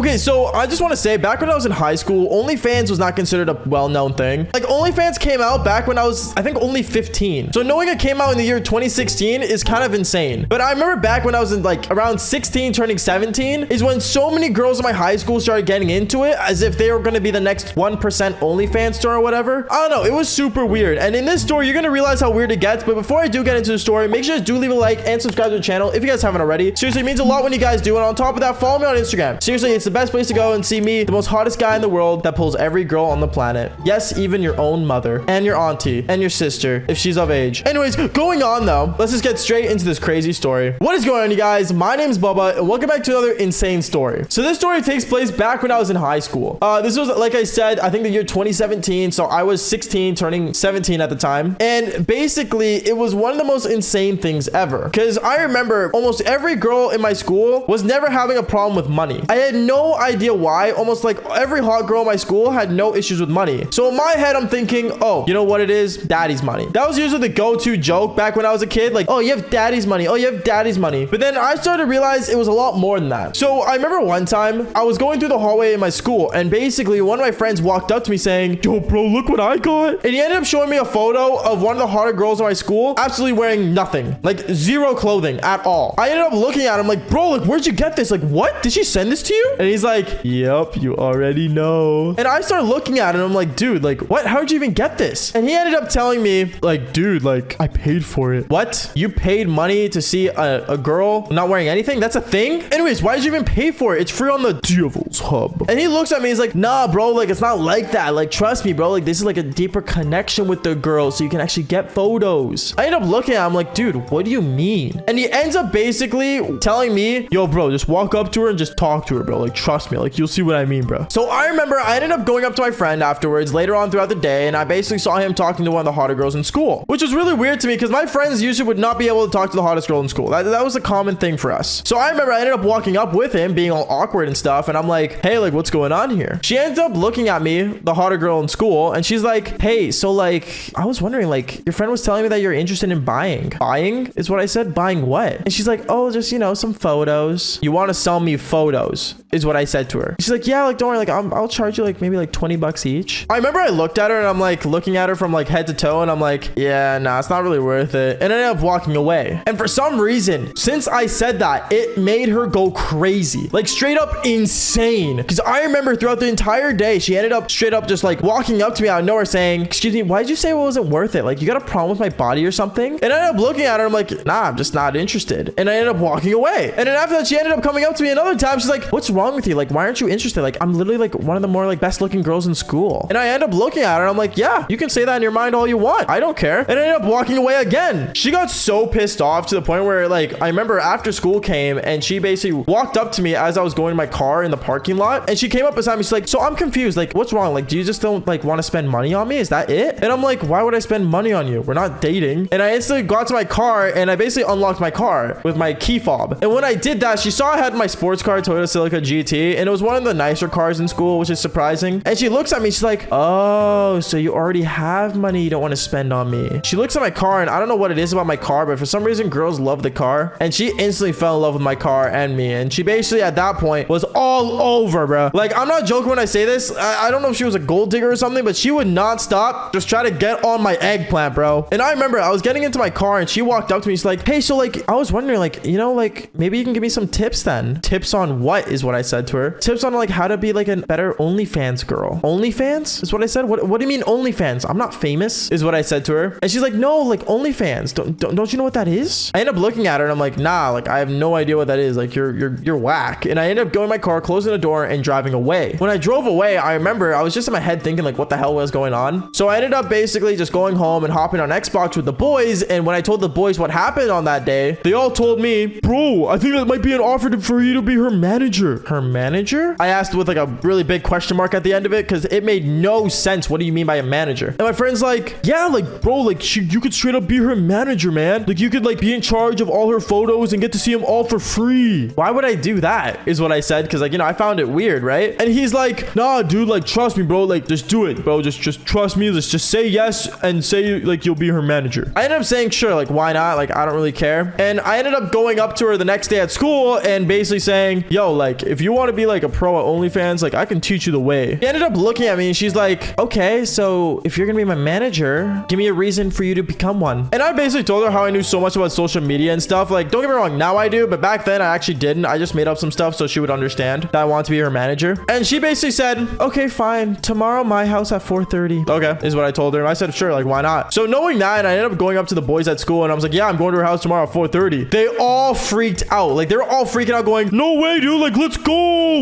Okay, so I just want to say, back when I was in high school, OnlyFans was not considered a well-known thing. Like, OnlyFans came out back when I was, I think, only 15. So knowing it came out in the year 2016 is kind of insane. But I remember back when I was in like around 16 turning 17 is when so many girls in my high school started getting into it as if they were going to be the next 1% OnlyFans star or whatever. I don't know. It was super weird. And in this story, you're going to realize how weird it gets. But before I do get into the story, make sure to do leave a like and subscribe to the channel if you guys haven't already. Seriously, it means a lot when you guys do. And on top of that, follow me on Instagram. Seriously, it's the best place to go and see me, the most hottest guy in the world that pulls every girl on the planet. Yes, even your own mother and your auntie and your sister if she's of age. Anyways, going on though, let's just get straight into this crazy story. What is going on, you guys? My name is Bubba and welcome back to another insane story. So this story takes place back when I was in high school. This was, like I said, I think the year 2017. So I was 16 turning 17 at the time. And basically it was one of the most insane things ever. Because I remember almost every girl in my school was never having a problem with money. I had no idea why. Almost like every hot girl in my school had no issues with money. So in my head, I'm thinking, oh, you know what it is? Daddy's money. That was usually the go-to joke back when I was a kid. Like, oh, you have daddy's money. Oh, you have daddy's money. But then I started to realize it was a lot more than that. So I remember one time I was going through the hallway in my school and basically one of my friends walked up to me saying, yo, bro, look what I got. And he ended up showing me a photo of one of the hotter girls in my school, absolutely wearing nothing, like zero clothing at all. I ended up looking at him like, bro, like, where'd you get this? Like, what? Did she send this to you? And he's like, yep, you already know. And I started looking at it and I'm like, dude, like, what? How'd you even get this? And he ended up telling me, like, dude, like, I paid for it. What? You paid money to see a girl not wearing anything? That's a thing? Anyways, why did you even pay for it? It's free on the Devil's Hub. And he looks at me, he's like, nah, bro, like, it's not like that. Like, trust me, bro. Like, this is like a deeper connection with the girl so you can actually get photos. I end up looking at him like, dude, what do you mean? And he ends up basically telling me, yo, bro, just walk up to her and just talk to her, bro. Like, trust me. Like, you'll see what I mean, bro. So I remember I ended up going up to my friend afterwards later on throughout the day, and I basically saw him talking to one of the hotter girls in school, which was really weird to me because my friends usually would not be able to talk to the hottest girl in school. That was a common thing for us. So I remember I ended up walking up with him being all awkward and stuff, and I'm like, hey, like, what's going on here? She ends up looking at me, the hotter girl in school, and she's like, hey, so like, I was wondering, like, your friend was telling me that you're interested in buying. Buying is what I said. Buying what? And she's like, oh, just, you know, some photos. You want to sell me photos is what I said to her. She's like, yeah, like, don't worry, like, I'll charge you like maybe like 20 bucks each. I remember I looked at her and I'm like looking at her from like head to toe and I'm like, yeah, nah, it's not really worth it. And I ended up walking away. And for some reason, since I said that, it made her go crazy, like straight up insane. Because I remember throughout the entire day, she ended up straight up just like walking up to me out of nowhere saying, excuse me, why did you say it wasn't worth it? Like, you got a problem with my body or something? And I ended up looking at her. I'm like, nah, I'm just not interested. And I ended up walking away. And then after that, she ended up coming up to me another time. She's like, what's wrong with you? Like, why aren't you interested? Like, I'm literally like one of the more like best looking girls in school. And I end up looking at her. I'm like, yeah, you can say that in your mind all you want. I don't care. And I ended up walking away again. She got so pissed off to the point where like, I remember after school came and she basically walked up to me as I was going to my car in the parking lot. And she came up beside me. She's like, so I'm confused. Like, what's wrong? Like, do you just don't like want to spend money on me? Is that it? And I'm like, why would I spend money on you? We're not dating. And I instantly got to my car and I basically unlocked my car with my key fob. And when I did that, she saw I had my sports car, Toyota Celica GT, and it was one of the nicer cars in school, which is surprising. And she looks at me, she's like, oh, so you already have money you don't want to spend on me. She looks at my car and I don't know what it is about my car, but for some reason girls love the car. And she instantly fell in love with my car and me. And she basically at that point was all over, bro. Like, I'm not joking when I say this. I don't know if she was a gold digger or something, but she would not stop just try to get on my eggplant, bro. And I remember I was getting into my car and she walked up to me. She's like, hey, so like, I was wondering, like, you know, like maybe you can give me some tips then. Tips on what is what I said to her. Tips on like how to be like a better OnlyFans girl. OnlyFans is what I said. What do you mean OnlyFans? I'm not famous is what I said to her. And she's like, no, like OnlyFans. Don't you know what that is? I end up looking at her and I'm like, nah, like I have no idea what that is. Like you're whack. And I ended up going in my car, closing the door and driving away. When I drove away, I remember I was just in my head thinking like, what the hell was going on? So I ended up basically just going home and hopping on Xbox with the boys. And when I told the boys what happened on that day, they all told me, bro, I think that might be an offer for you to be her manager. Her manager? I asked with like a really big question mark at the end of it because it made no sense. What do you mean by a manager? And my friend's like, yeah, like, bro, like you could straight up be her manager, man. Like you could like be in charge of all her photos and get to see them all for free. Why would I do that is what I said. Cause like, you know, I found it weird, right? And he's like, nah, dude, like, trust me, bro. Like, just do it, bro. Just trust me. Let's just say yes and say like you'll be her manager. I ended up saying, sure, like, why not? Like, I don't really care. And I ended up going up to her the next day at school and basically saying, yo, like, if if you want to be like a pro at OnlyFans, like I can teach you the way. She ended up looking at me and she's like, okay, so if you're gonna be my manager, give me a reason for you to become one. And I basically told her how I knew so much about social media and stuff. Like, don't get me wrong, now I do, but back then I actually didn't. I just made up some stuff so she would understand that I want to be her manager. And she basically said, okay, fine, tomorrow my house at 4:30. Okay, is what I told her. And I said, sure, like why not? So knowing that, I ended up going up to the boys at school and I was like, yeah, I'm going to her house tomorrow at 4:30. They all freaked out. Like, they're all freaking out going, no way, dude, like let's go.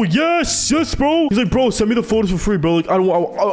Yes, bro. He's like, bro, send me the photos for free, bro. Like, I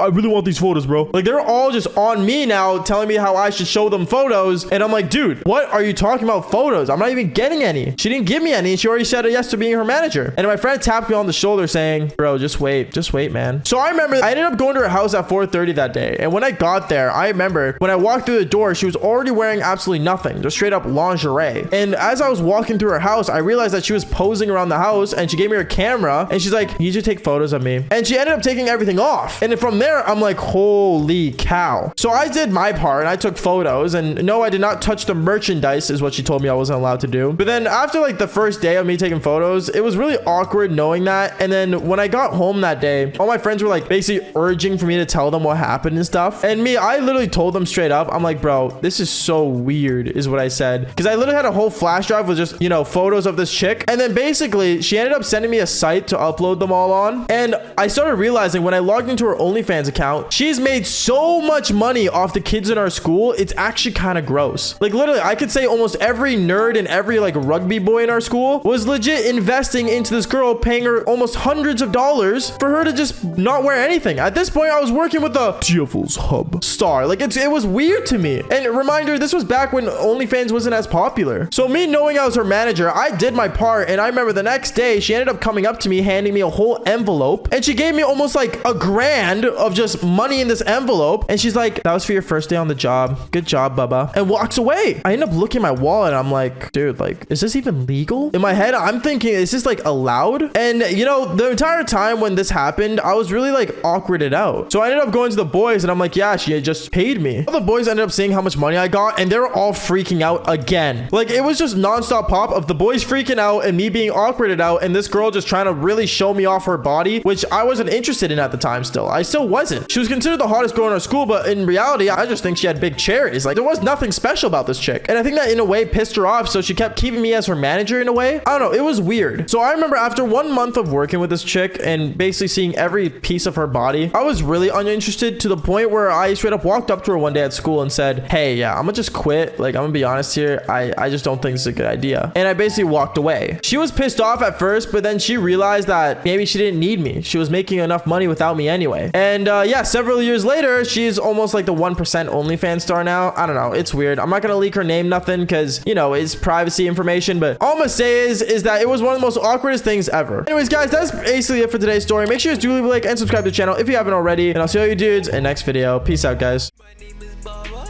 really want these photos, bro. Like, they're all just on me now, telling me how I should show them photos. And I'm like, dude, what are you talking about photos? I'm not even getting any. She didn't give me any. She already said yes to being her manager. And my friend tapped me on the shoulder saying, bro, just wait, man. So I remember I ended up going to her house at 4:30 that day. And when I got there, I remember when I walked through the door, she was already wearing absolutely nothing, just straight up lingerie. And as I was walking through her house, I realized that she was posing around the house and she gave me her camera and she's like, you need to take photos of me. And she ended up taking everything off. And from there, I'm like, holy cow. So I did my part and I took photos, and no, I did not touch the merchandise is what she told me I wasn't allowed to do. But then after like the first day of me taking photos, it was really awkward knowing that. And then when I got home that day, all my friends were like basically urging for me to tell them what happened and stuff. And me, I literally told them straight up, I'm like, bro, this is so weird is what I said. Because I literally had a whole flash drive with just, you know, photos of this chick. And then basically she ended up sending me a site to upload them all on. And I started realizing when I logged into her OnlyFans account, she's made so much money off the kids in our school. It's actually kind of gross. Like literally, I could say almost every nerd and every like rugby boy in our school was legit investing into this girl, paying her almost hundreds of dollars for her to just not wear anything. At this point, I was working with the Devil's Hub star. Like it was weird to me. And reminder, this was back when OnlyFans wasn't as popular. So me knowing I was her manager, I did my part. And I remember the next day, she ended up coming up to me, handing me a whole envelope. And she gave me almost like $1,000 of just money in this envelope. And she's like, that was for your first day on the job. Good job, Bubba. And walks away. I end up looking at my wallet and I'm like, dude, like, is this even legal? In my head, I'm thinking, is this like allowed? And you know, the entire time when this happened, I was really like awkwarded out. So I ended up going to the boys and I'm like, yeah, she had just paid me. All the boys ended up seeing how much money I got and they were all freaking out again. Like it was just nonstop pop of the boys freaking out and me being awkwarded out and this girl just trying to really show me off her body, which I wasn't interested in at the time still. I still wasn't. She was considered the hottest girl in our school, but in reality, I just think she had big cherries. Like there was nothing special about this chick. And I think that in a way pissed her off. So she kept keeping me as her manager in a way. I don't know. It was weird. So I remember after 1 month of working with this chick and basically seeing every piece of her body, I was really uninterested to the point where I straight up walked up to her one day at school and said, hey, yeah, I'm gonna just quit. Like, I'm gonna be honest here. I just don't think this is a good idea. And I basically walked away. She was pissed off at first, but then she realized that maybe she didn't need me. She was making enough money without me anyway. And yeah, several years later, she's almost like the 1% OnlyFans star now. I don't know. It's weird. I'm not gonna leak her name, nothing, because, you know, it's privacy information. But all I'm gonna say is that it was one of the most awkwardest things ever. Anyways, guys, that's basically it for today's story. Make sure you do leave a like and subscribe to the channel if you haven't already. And I'll see all you dudes in the next video. Peace out, guys. My name is Baba.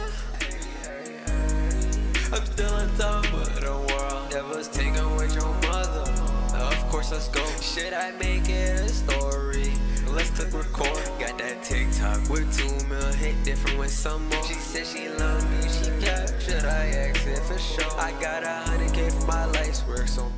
I'm still on top of the world. Never taken with your mother. Of course, let's go. Should I make it a story? Let's click record. Got that TikTok with 2 mil hit different with some more. She said she loved me. She kept. Should I exit for sure? I got 100K for my life's work, so